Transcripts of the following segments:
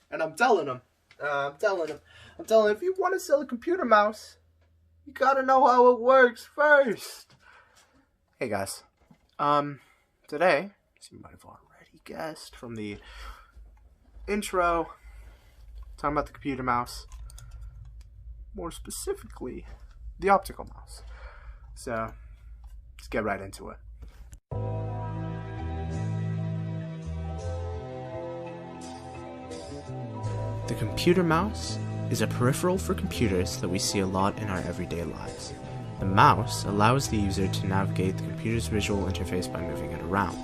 And I'm telling him, if you want to sell a computer mouse, you gotta know how it works first. Hey guys, today, as you might have already guessed from the intro, talking about the computer mouse, more specifically, the optical mouse. So, let's get right into it. The computer mouse is a peripheral for computers that we see a lot in our everyday lives. The mouse allows the user to navigate the computer's visual interface by moving it around.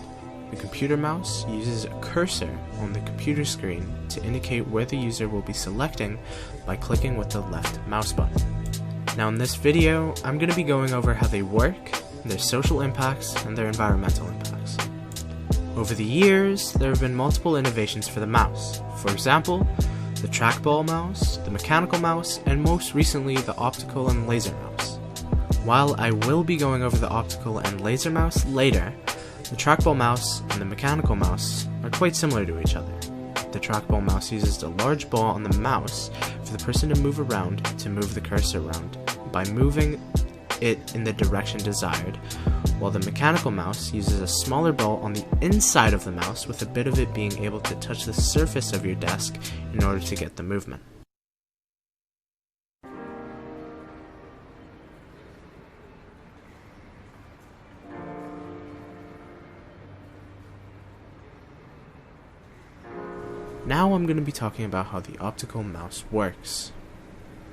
The computer mouse uses a cursor on the computer screen to indicate where the user will be selecting by clicking with the left mouse button. Now in this video, I'm going to be going over how they work, their social impacts, and their environmental impacts. Over the years, there have been multiple innovations for the mouse. For example, the trackball mouse, the mechanical mouse, and most recently the optical and laser mouse. While I will be going over the optical and laser mouse later, the trackball mouse and the mechanical mouse are quite similar to each other. The trackball mouse uses a large ball on the mouse for the person to move around to move the cursor around by moving it in the direction desired, while the mechanical mouse uses a smaller ball on the inside of the mouse with a bit of it being able to touch the surface of your desk in order to get the movement. Now I'm going to be talking about how the optical mouse works.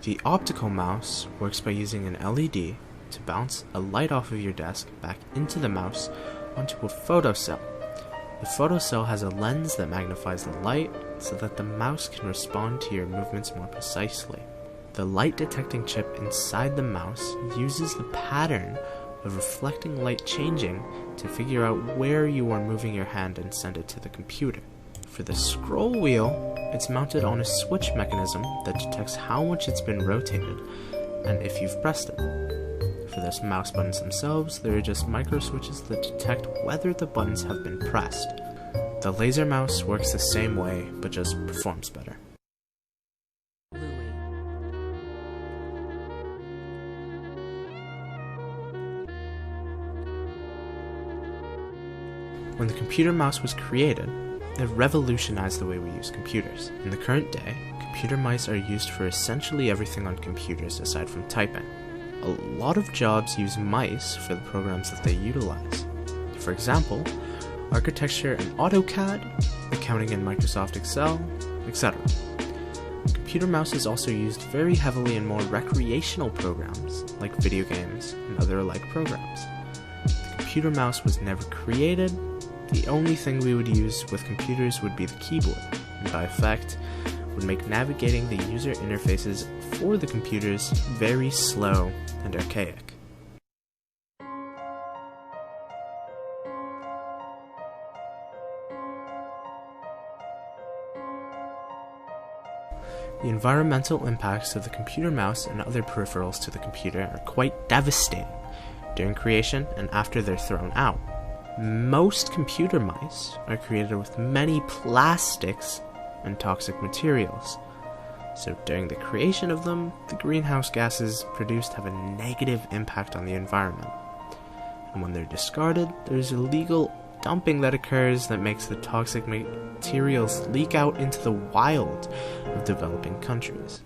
The optical mouse works by using an LED to bounce a light off of your desk back into the mouse onto a photocell. The photocell has a lens that magnifies the light so that the mouse can respond to your movements more precisely. The light detecting chip inside the mouse uses the pattern of reflecting light changing to figure out where you are moving your hand and send it to the computer. For the scroll wheel, it's mounted on a switch mechanism that detects how much it's been rotated and if you've pressed it. For those mouse buttons themselves, there are just micro switches that detect whether the buttons have been pressed. The laser mouse works the same way, but just performs better. When the computer mouse was created, it revolutionized the way we use computers. In the current day, computer mice are used for essentially everything on computers aside from typing. A lot of jobs use mice for the programs that they utilize. For example, architecture in AutoCAD, accounting in Microsoft Excel, etc. Computer mouse is also used very heavily in more recreational programs like video games and other alike programs. The computer mouse was never created. The only thing we would use with computers would be the keyboard, and by effect, would make navigating the user interfaces for the computers very slow and archaic. The environmental impacts of the computer mouse and other peripherals to the computer are quite devastating during creation and after they're thrown out. Most computer mice are created with many plastics and toxic materials. So during the creation of them, the greenhouse gases produced have a negative impact on the environment. And when they're discarded, there's illegal dumping that occurs that makes the toxic materials leak out into the wild of developing countries.